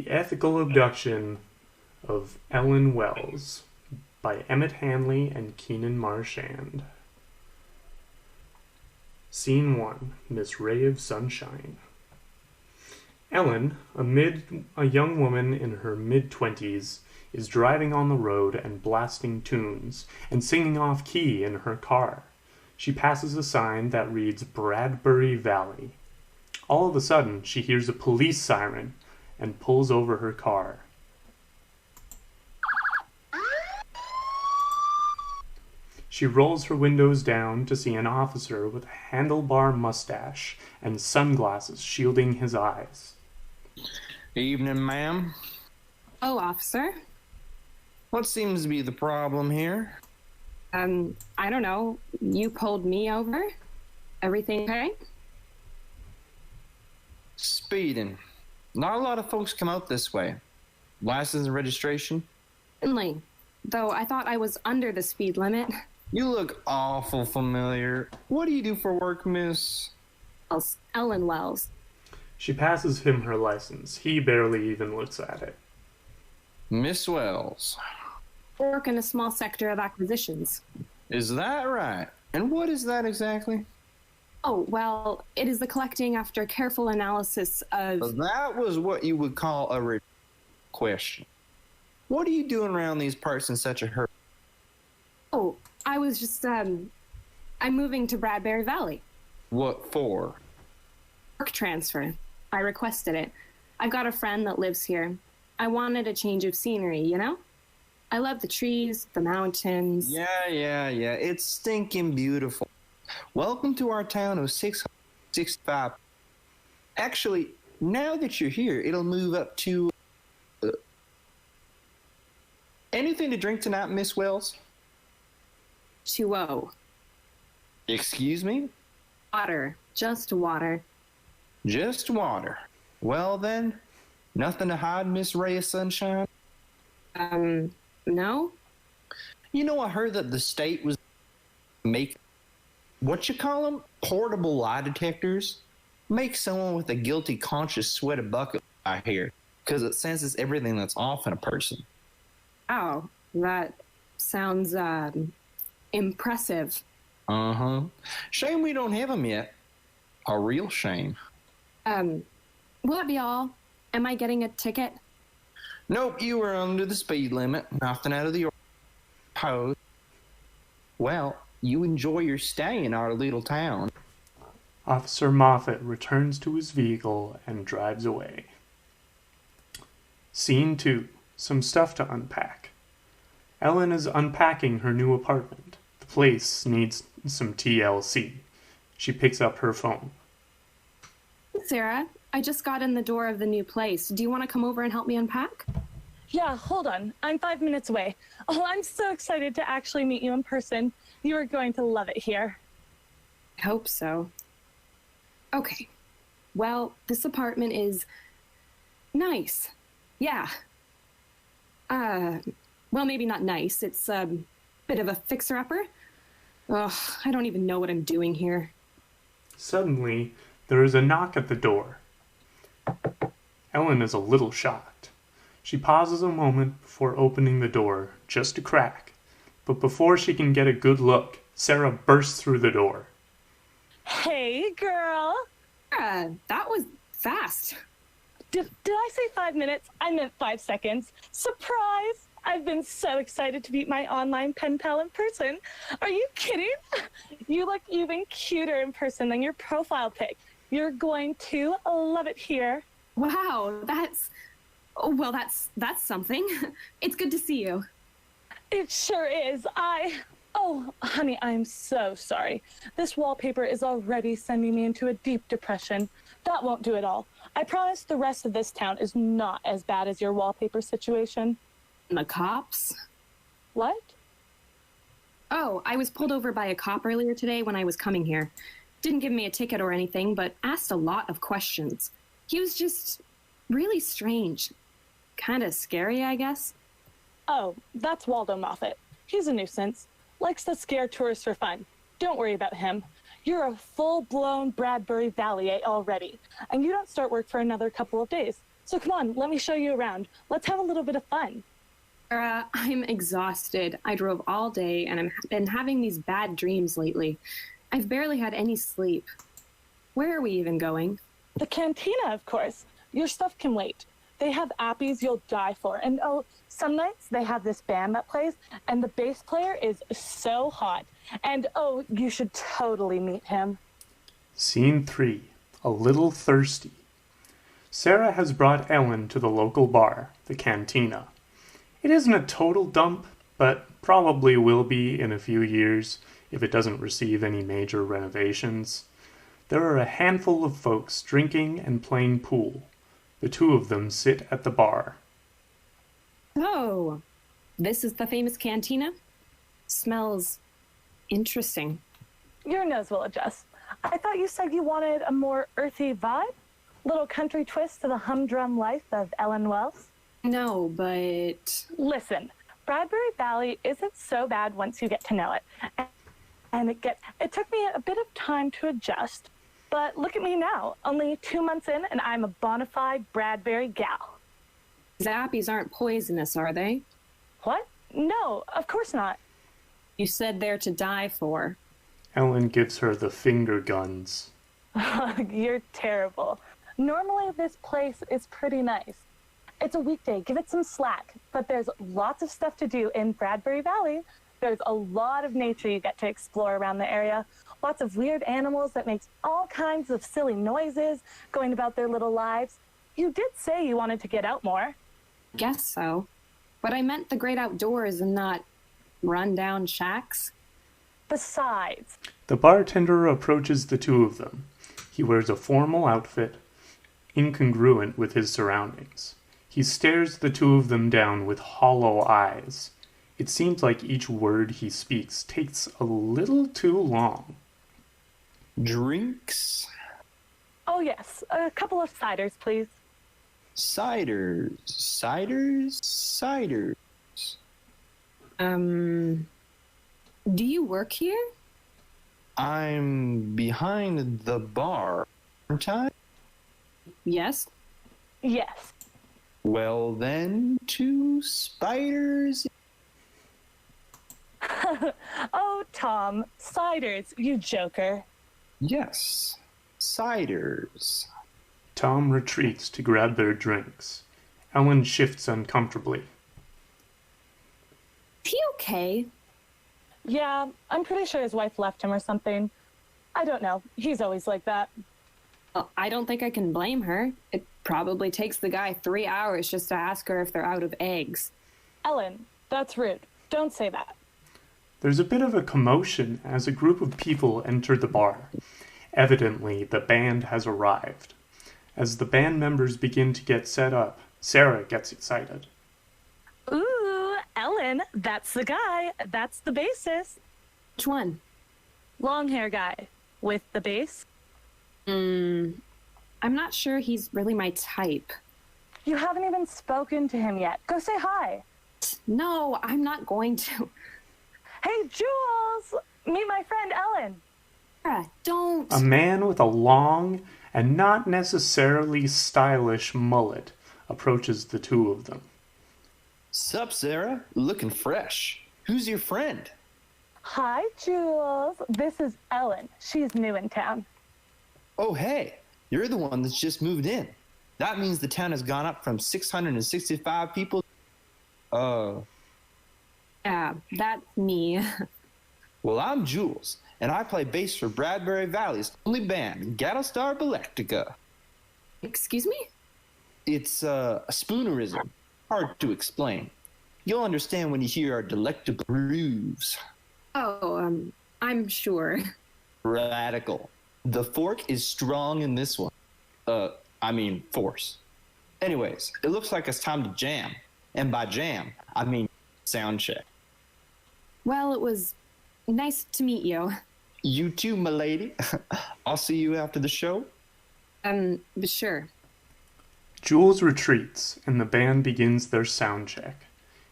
The Ethical Abduction of Ellen Wells by Emmett Hanly and Keenan Marchand. Scene 1. Miss Ray of Sunshine. Ellen, a young woman in her mid-twenties, is driving on the road and blasting tunes and singing off-key in her car. She passes a sign that reads Bradbury Valley. All of a sudden, she hears a police siren and pulls over her car. She rolls her windows down to see an officer with a handlebar mustache and sunglasses shielding his eyes. Evening, ma'am. Oh, officer. What seems to be the problem here? I don't know. You pulled me over? Everything okay? Speeding. Not a lot of folks come out this way. License and registration? Certainly. Though I thought I was under the speed limit. You look awful familiar. What do you do for work, miss? Ellen Wells. She passes him her license. He barely even looks at it. Miss Wells. Work in a small sector of acquisitions. Is that right? And what is that exactly? Oh, well, it is the collecting after careful analysis of... That was what you would call a question. What are you doing around these parts in such a hurry? Oh, I was just, I'm moving to Bradbury Valley. What for? Work transfer. I requested it. I've got a friend that lives here. I wanted a change of scenery, you know? I love the trees, the mountains. Yeah. It's stinking beautiful. Welcome to our town of 665. Actually, now that you're here, it'll move up to... Anything to drink tonight, Miss Wells? 2-0. Excuse me? Water. Just water. Just water. Well then, nothing to hide, Miss Ray of Sunshine? No? You know, I heard that the state was make what you call them? Portable lie detectors? Make someone with a guilty conscience sweat a bucket, I hear, because it senses everything that's off in a person. Oh, that sounds, impressive. Uh-huh. Shame we don't have them yet. A real shame. Will that be all? Am I getting a ticket? Nope, you were under the speed limit. Nothing out of the ordinary. Well, you enjoy your stay in our little town. Officer Moffat returns to his vehicle and drives away. Scene 2. Some stuff to unpack. Ellen is unpacking her new apartment. The place needs some TLC. She picks up her phone. Sarah, I just got in the door of the new place. Do you want to come over and help me unpack? Yeah, hold on. I'm 5 minutes away. Oh, I'm so excited to actually meet you in person. You are going to love it here. I hope so. Okay. Well, this apartment is nice. Yeah. Well, maybe not nice. It's a bit of a fixer-upper. Ugh, I don't even know what I'm doing here. Suddenly, there is a knock at the door. Ellen is a little shocked. She pauses a moment before opening the door, just a crack. But before she can get a good look, Sarah bursts through the door. Hey, girl. That was fast. Did I say 5 minutes? I meant 5 seconds. Surprise! I've been so excited to meet my online pen pal in person. Are you kidding? You look even cuter in person than your profile pic. You're going to love it here. Wow, that's something. It's good to see you. It sure is. Oh, honey, I'm so sorry. This wallpaper is already sending me into a deep depression. That won't do it all. I promise the rest of this town is not as bad as your wallpaper situation. The cops? What? Oh, I was pulled over by a cop earlier today when I was coming here. Didn't give me a ticket or anything, but asked a lot of questions. He was just really strange. Kind of scary, I guess. Oh, that's Waldo Moffat. He's a nuisance. Likes to scare tourists for fun. Don't worry about him. You're a full-blown Bradbury Valley already, and you don't start work for another couple of days. So come on, let me show you around. Let's have a little bit of fun. Sarah, I'm exhausted. I drove all day and I've been having these bad dreams lately. I've barely had any sleep. Where are we even going? The cantina, of course. Your stuff can wait. They have appies you'll die for. And oh, some nights they have this band that plays, and the bass player is so hot. And oh, you should totally meet him. Scene 3. A little thirsty. Sarah has brought Ellen to the local bar, the Cantina. It isn't a total dump, but probably will be in a few years if it doesn't receive any major renovations. There are a handful of folks drinking and playing pool. The two of them sit at the bar. Oh, this is the famous cantina? Smells interesting. Your nose will adjust. I thought you said you wanted a more earthy vibe? Little country twist to the humdrum life of Ellen Wells? No, but... Listen, Bradbury Valley isn't so bad once you get to know it. And it took me a bit of time to adjust. But look at me now, only 2 months in, and I'm a bona fide Bradbury gal. Zappies aren't poisonous, are they? What? No, of course not. You said they're to die for. Ellen gives her the finger guns. You're terrible. Normally this place is pretty nice. It's a weekday, give it some slack. But there's lots of stuff to do in Bradbury Valley. There's a lot of nature you get to explore around the area. Lots of weird animals that makes all kinds of silly noises going about their little lives. You did say you wanted to get out more. Guess so. But I meant the great outdoors and not run-down shacks. Besides... The bartender approaches the two of them. He wears a formal outfit, incongruent with his surroundings. He stares the two of them down with hollow eyes. It seems like each word he speaks takes a little too long. Drinks? Oh, yes. A couple of ciders, please. Ciders. Do you work here? I'm behind the bar, aren't I? Yes. Yes. Well then, 2 spiders. Oh, Tom. Ciders, you joker. Yes, ciders. Tom retreats to grab their drinks. Ellen shifts uncomfortably. Is he okay? Yeah, I'm pretty sure his wife left him or something. I don't know. He's always like that. Well, I don't think I can blame her. It probably takes the guy 3 hours just to ask her if they're out of eggs. Ellen, that's rude. Don't say that. There's a bit of a commotion as a group of people enter the bar. Evidently, the band has arrived. As the band members begin to get set up, Sarah gets excited. Ooh, Ellen, that's the guy. That's the bassist. Which one? Long hair guy with the bass. I'm not sure he's really my type. You haven't even spoken to him yet. Go say hi. No, I'm not going to. Hey, Jules! Meet my friend Ellen. Sarah, don't. A man with a long and not necessarily stylish mullet approaches the two of them. Sup, Sarah? Looking fresh. Who's your friend? Hi, Jules. This is Ellen. She's new in town. Oh, hey. You're the one that's just moved in. That means the town has gone up from 665 people. Yeah, that's me. Well, I'm Jules, and I play bass for Bradbury Valley's only band, Gattlestar Galactica. Excuse me? It's a spoonerism. Hard to explain. You'll understand when you hear our delectable grooves. Oh, I'm sure. Radical. The fork is strong in this one. Force. Anyways, it looks like it's time to jam. And by jam, I mean sound check. Well, it was nice to meet you. You too, m'lady. I'll see you after the show. Sure. Jules retreats, and the band begins their sound check.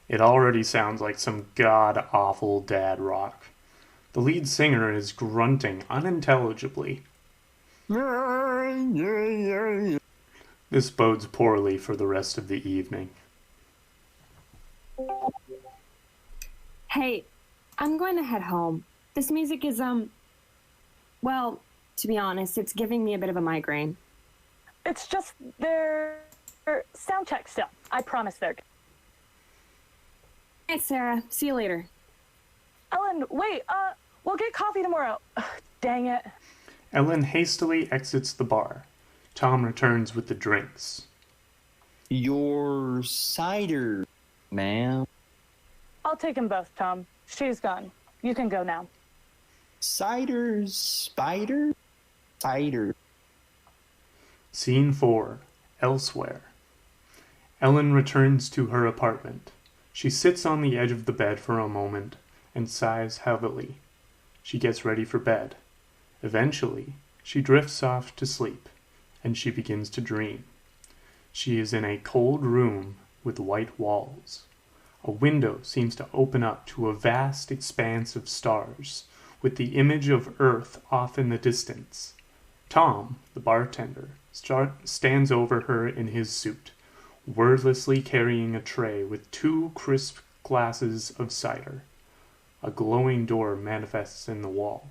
It already sounds like some god-awful dad rock. The lead singer is grunting unintelligibly. The This bodes poorly for the rest of the evening. Hey, I'm going to head home. This music is, well, to be honest, it's giving me a bit of a migraine. It's just their sound check still. I promise they're good. Hey, Sarah. See you later. Ellen, wait, we'll get coffee tomorrow. Ugh, dang it. Ellen hastily exits the bar. Tom returns with the drinks. Your cider, ma'am. I'll take them both, Tom. She's gone. You can go now. Cider, spider? Cider. Scene 4. Elsewhere. Ellen returns to her apartment. She sits on the edge of the bed for a moment and sighs heavily. She gets ready for bed. Eventually, she drifts off to sleep, and she begins to dream. She is in a cold room with white walls. A window seems to open up to a vast expanse of stars, with the image of Earth off in the distance. Tom, the bartender, stands over her in his suit, wordlessly carrying a tray with 2 crisp glasses of cider. A glowing door manifests in the wall,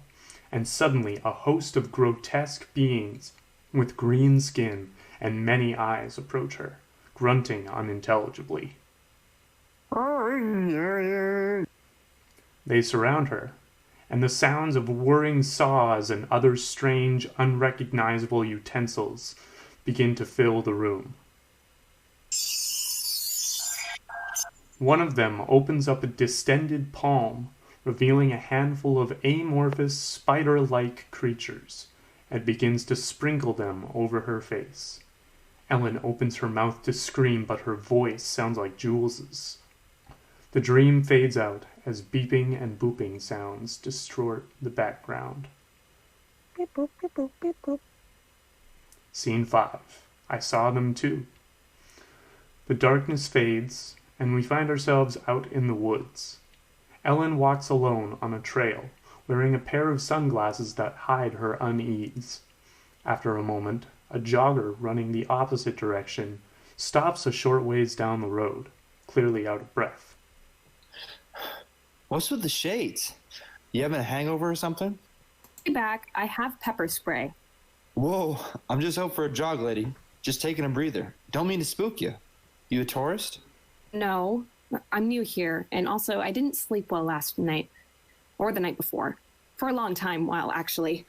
and suddenly a host of grotesque beings with green skin and many eyes approach her, grunting unintelligibly. They surround her, and the sounds of whirring saws and other strange, unrecognizable utensils begin to fill the room. One of them opens up a distended palm, revealing a handful of amorphous, spider-like creatures, and begins to sprinkle them over her face. Ellen opens her mouth to scream, but her voice sounds like Jules's. The dream fades out as beeping and booping sounds distort the background. Beep, boop, beep, boop, beep, boop. Scene 5. I saw them too. The darkness fades, and we find ourselves out in the woods. Ellen walks alone on a trail, wearing a pair of sunglasses that hide her unease. After a moment, a jogger running the opposite direction stops a short ways down the road, clearly out of breath. What's with the shades? You having a hangover or something? Be back. I have pepper spray. Whoa, I'm just out for a jog, lady. Just taking a breather. Don't mean to spook you. You a tourist? No, I'm new here, and also I didn't sleep well last night. Or the night before. For a long time, well, actually.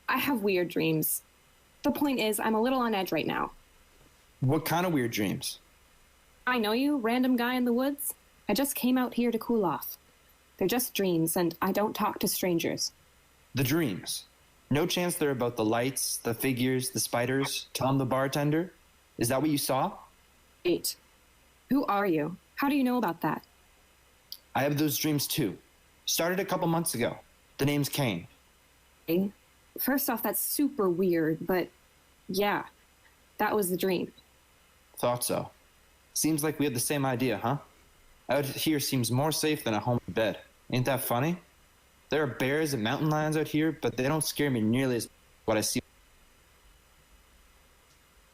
I have weird dreams. The point is, I'm a little on edge right now. What kind of weird dreams? I know you, random guy in the woods. I just came out here to cool off. They're just dreams, and I don't talk to strangers. The dreams. No chance they're about the lights, the figures, the spiders, Tom the bartender? Is that what you saw? Wait. Who are you? How do you know about that? I have those dreams too. Started a couple months ago. The name's Kane. Okay. First off, that's super weird, but yeah, that was the dream. Thought so. Seems like we had the same idea, huh? Out here seems more safe than a home bed. Ain't that funny? There are bears and mountain lions out here, but they don't scare me nearly as what I see.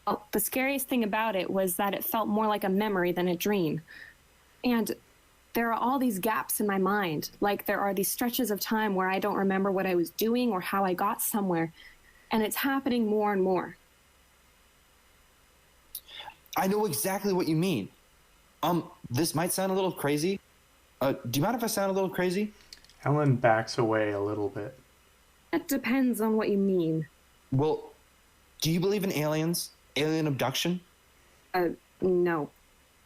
Well, the scariest thing about it was that it felt more like a memory than a dream. And there are all these gaps in my mind, like there are these stretches of time where I don't remember what I was doing or how I got somewhere, and it's happening more and more. I know exactly what you mean. This might sound a little crazy. Do you mind if I sound a little crazy? Ellen backs away a little bit. It depends on what you mean. Well, do you believe in aliens? Alien abduction? No.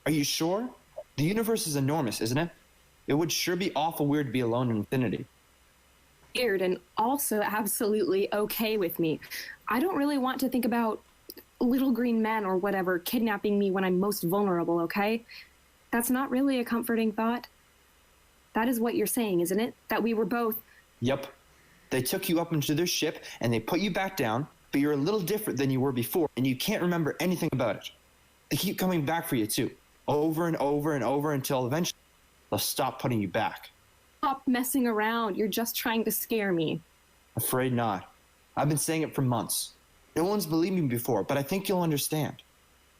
Are you sure? The universe is enormous, isn't it? It would sure be awful weird to be alone in infinity. Weird and also absolutely okay with me. I don't really want to think about little green men or whatever kidnapping me when I'm most vulnerable, okay? That's not really a comforting thought. That is what you're saying, isn't it? That we were both... Yep. They took you up into their ship and they put you back down, but you're a little different than you were before and you can't remember anything about it. They keep coming back for you too, over and over and over until eventually they'll stop putting you back. Stop messing around. You're just trying to scare me. Afraid not. I've been saying it for months. No one's believed me before, but I think you'll understand.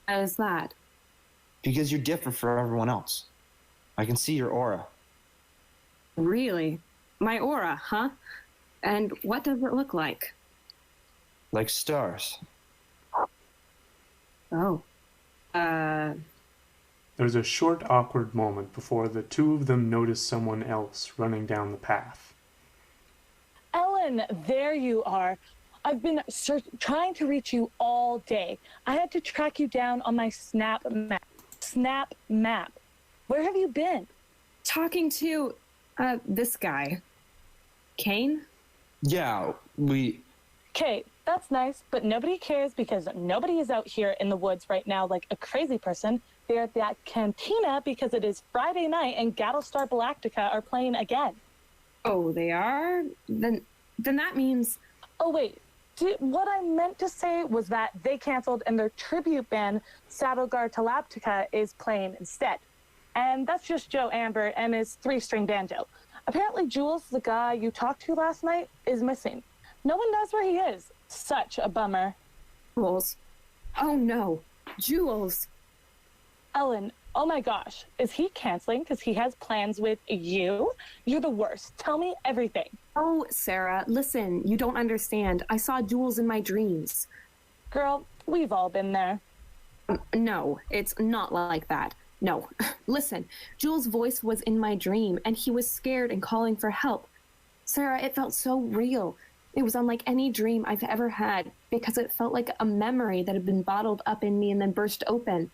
How is that? Because you're different from everyone else. I can see your aura. Really? My aura, huh? And what does it look like? Like stars. Oh. There's a short, awkward moment before the two of them notice someone else running down the path. Ellen, there you are. I've been trying to reach you all day. I had to track you down on my Snap map. Snap map. Where have you been? Talking to, this guy. Kane? Yeah, Okay, that's nice, but nobody cares because nobody is out here in the woods right now like a crazy person. They're at that cantina because it is Friday night and Battlestar Galactica are playing again. Oh, they are? Then that means... Oh, wait. What I meant to say was that they canceled and their tribute band, Saddlegar Galactica, is playing instead. And that's just Joe Amber and his 3-string banjo. Apparently, Jules, the guy you talked to last night, is missing. No one knows where he is. Such a bummer. Jules. Oh, no. Jules. Ellen, oh my gosh. Is he canceling because he has plans with you? You're the worst. Tell me everything. Oh, Sarah, listen. You don't understand. I saw Jules in my dreams. Girl, we've all been there. No, it's not like that. No. Listen, Jules' voice was in my dream, and he was scared and calling for help. Sarah, it felt so real. It was unlike any dream I've ever had, because it felt like a memory that had been bottled up in me and then burst open.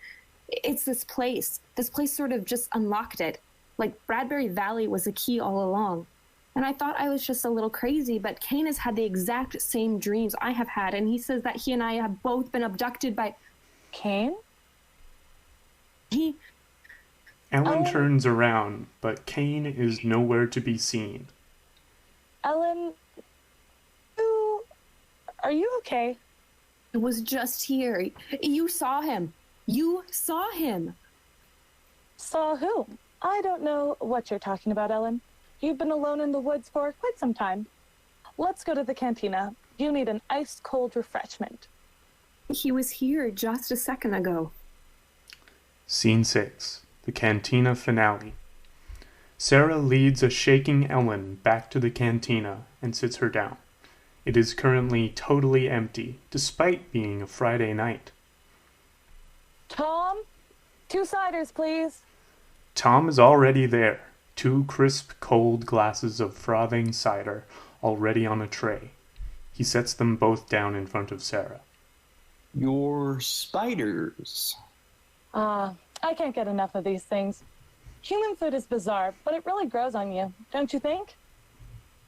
It's this place. This place sort of just unlocked it. Like Bradbury Valley was the key all along. And I thought I was just a little crazy, but Kane has had the exact same dreams I have had, and he says that he and I have both been abducted by... Kane? Ellen turns around, but Kane is nowhere to be seen. Ellen, are you okay? It was just here. You saw him. You saw him. Saw who? I don't know what you're talking about, Ellen. You've been alone in the woods for quite some time. Let's go to the cantina. You need an ice-cold refreshment. He was here just a second ago. Scene 6. The cantina finale. Sarah leads a shaking Ellen back to the cantina and sits her down. It is currently totally empty, despite being a Friday night. Tom, 2 ciders, please. Tom is already there. 2 crisp, cold glasses of frothing cider already on a tray. He sets them both down in front of Sarah. Your spiders. I can't get enough of these things. Human food is bizarre, but it really grows on you, don't you think?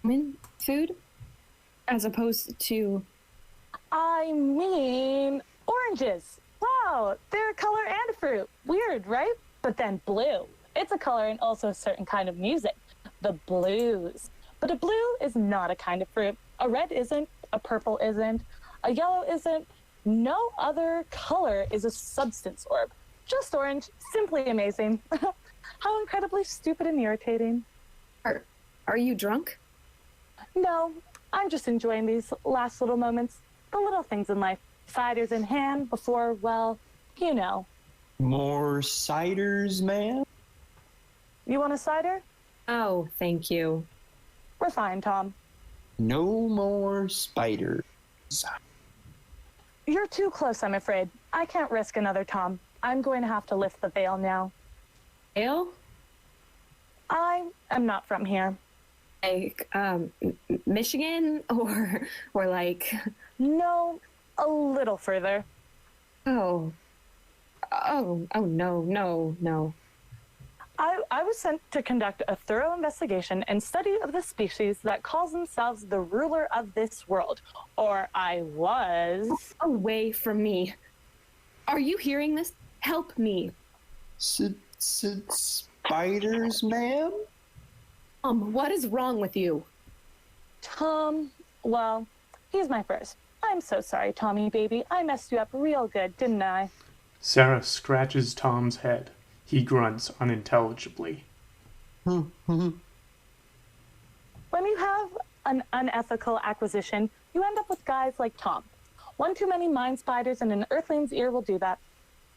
Human food? As opposed to... I mean, oranges. Wow, they're a color and a fruit. Weird, right? But then blue. It's a color and also a certain kind of music. The blues. But a blue is not a kind of fruit. A red isn't. A purple isn't. A yellow isn't. No other color is a substance orb. Just orange. Simply amazing. How incredibly stupid and irritating. Are you drunk? No, I'm just enjoying these last little moments. The little things in life. Ciders in hand before, well, you know. More ciders, ma'am? You want a cider? Oh, thank you. We're fine, Tom. No more spiders. You're too close, I'm afraid. I can't risk another Tom. I'm going to have to lift the veil now. Ale? I am not from here. Like, Michigan? Or like... No, a little further. Oh, no. I was sent to conduct a thorough investigation and study of the species that calls themselves the ruler of this world. Or I was. Away from me. Are you hearing this? Help me. Spiders, ma'am? What is wrong with you? Tom, well, he's my first. I'm so sorry, Tommy baby. I messed you up real good, didn't I? Sarah scratches Tom's head. He grunts unintelligibly. When you have an unethical acquisition, you end up with guys like Tom. One too many mind spiders and an earthling's ear will do that.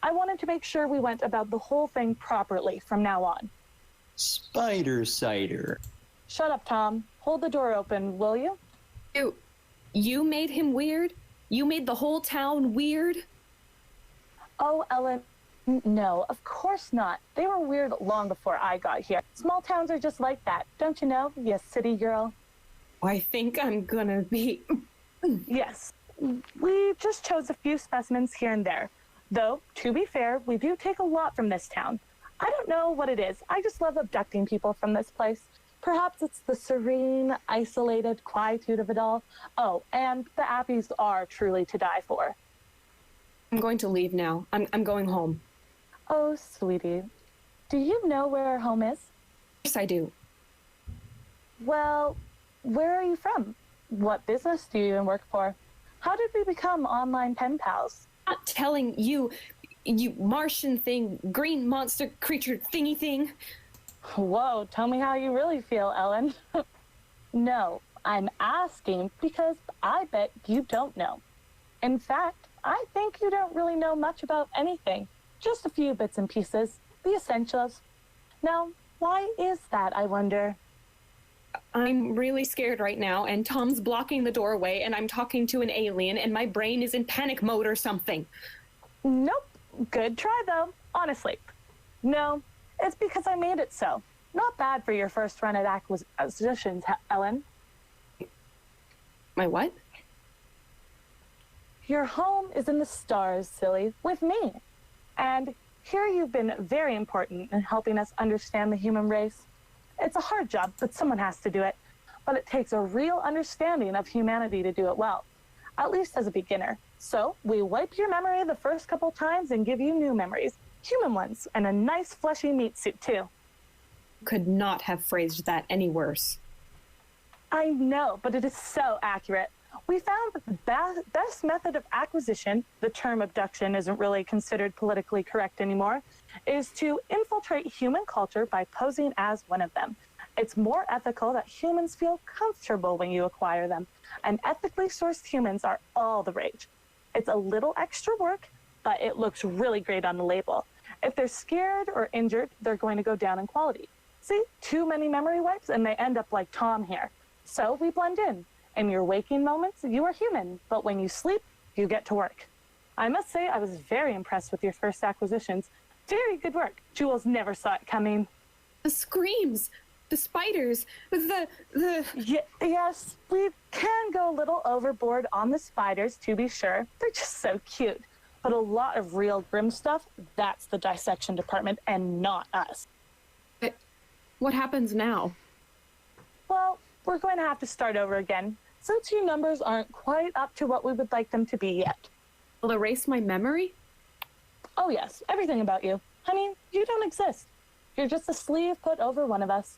I wanted to make sure we went about the whole thing properly from now on. Spider cider. Shut up, Tom. Hold the door open, will you? You made him weird? You made the whole town weird? Oh, Ellen, no, of course not. They were weird long before I got here. Small towns are just like that, don't you know, you city girl? I think I'm gonna be... Yes, we just chose a few specimens here and there. Though, to be fair, we do take a lot from this town. I don't know what it is. I just love abducting people from this place. Perhaps it's the serene, isolated quietude of it all. Oh, and the Appies are truly to die for. I'm going to leave now. I'm going home. Oh, sweetie. Do you know where our home is? Yes, I do. Well, where are you from? What business do you even work for? How did we become online pen pals? I'm not telling you, you Martian thing, green monster creature thingy thing. Whoa, tell me how you really feel, Ellen. No, I'm asking because I bet you don't know. In fact, I think you don't really know much about anything. Just a few bits and pieces, the essentials. Now, why is that, I wonder? I'm really scared right now, and Tom's blocking the doorway, and I'm talking to an alien, and my brain is in panic mode or something. Nope. Good try, though. Honestly. No, it's because I made it so. Not bad for your first run at acquisitions, Ellen. My what? Your home is in the stars, silly, with me. And here you've been very important in helping us understand the human race. It's a hard job, but someone has to do it. But it takes a real understanding of humanity to do it well, at least as a beginner. So we wipe your memory the first couple times and give you new memories, human ones, and a nice fleshy meat suit too. Could not have phrased that any worse. I know, but it is so accurate. We found that the best method of acquisition, the term abduction isn't really considered politically correct anymore, is to infiltrate human culture by posing as one of them. It's more ethical that humans feel comfortable when you acquire them, and ethically sourced humans are all the rage. It's a little extra work, but it looks really great on the label. If they're scared or injured, they're going to go down in quality. See, too many memory wipes and they end up like Tom here. So we blend in. In your waking moments, you are human, but when you sleep, you get to work. I must say I was very impressed with your first acquisitions. Very good work. Jules never saw it coming. The screams, the spiders, Yes, we can go a little overboard on the spiders, to be sure. They're just so cute. But a lot of real grim stuff, that's the dissection department and not us. But what happens now? Well, we're going to have to start over again, since your numbers aren't quite up to what we would like them to be yet. Will erase my memory? Oh yes, everything about you. Honey, you don't exist. You're just a sleeve put over one of us.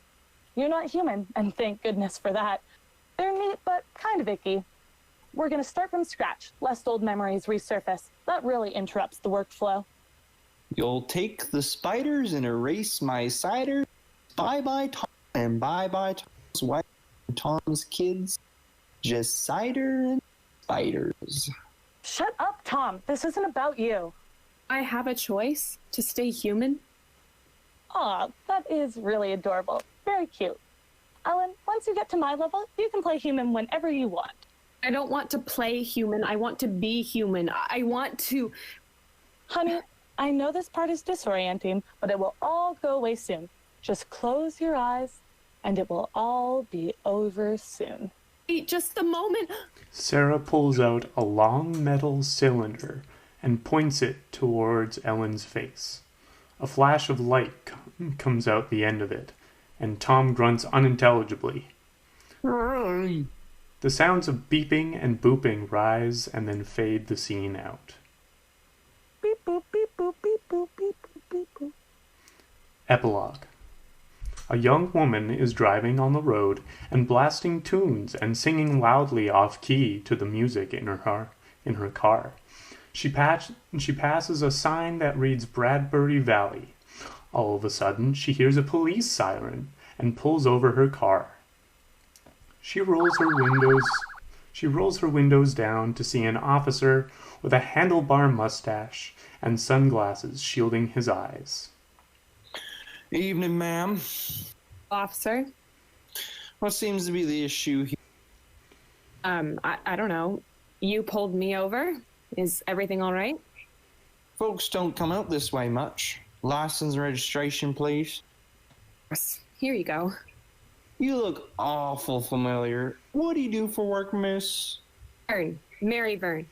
You're not human, and thank goodness for that. They're neat, but kind of icky. We're going to start from scratch, lest old memories resurface. That really interrupts the workflow. You'll take the spiders and erase my cider. Bye-bye, Tom, and bye-bye, Tom's wife and Tom's kids. Just cider and spiders. Shut up, Tom. This isn't about you. I have a choice to stay human? Aw, that is really adorable. Very cute. Ellen, once you get to my level, you can play human whenever you want. I don't want to play human. I want to be human. I want to... Honey, I know this part is disorienting, but it will all go away soon. Just close your eyes, and it will all be over soon. Wait just a moment. Sarah pulls out a long metal cylinder and points it towards Ellen's face. A flash of light comes out the end of it, and Tom grunts unintelligibly. The sounds of beeping and booping rise and then fade the scene out. Beep, boop, beep, boop, beep, boop, beep, boop, beep, boop. Epilogue. A young woman is driving on the road and blasting tunes and singing loudly off-key to the music in her car. She passes a sign that reads Bradbury Valley. All of a sudden, she hears a police siren and pulls over her car. She rolls She rolls her windows down to see an officer with a handlebar mustache and sunglasses shielding his eyes. Evening, ma'am. Officer? What seems to be the issue here? I don't know. You pulled me over? Is everything all right? Folks don't come out this way much. License and registration, please. Here you go. You look awful familiar. What do you do for work, miss? Vern. Mary Vern.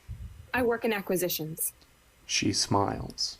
I work in acquisitions. She smiles.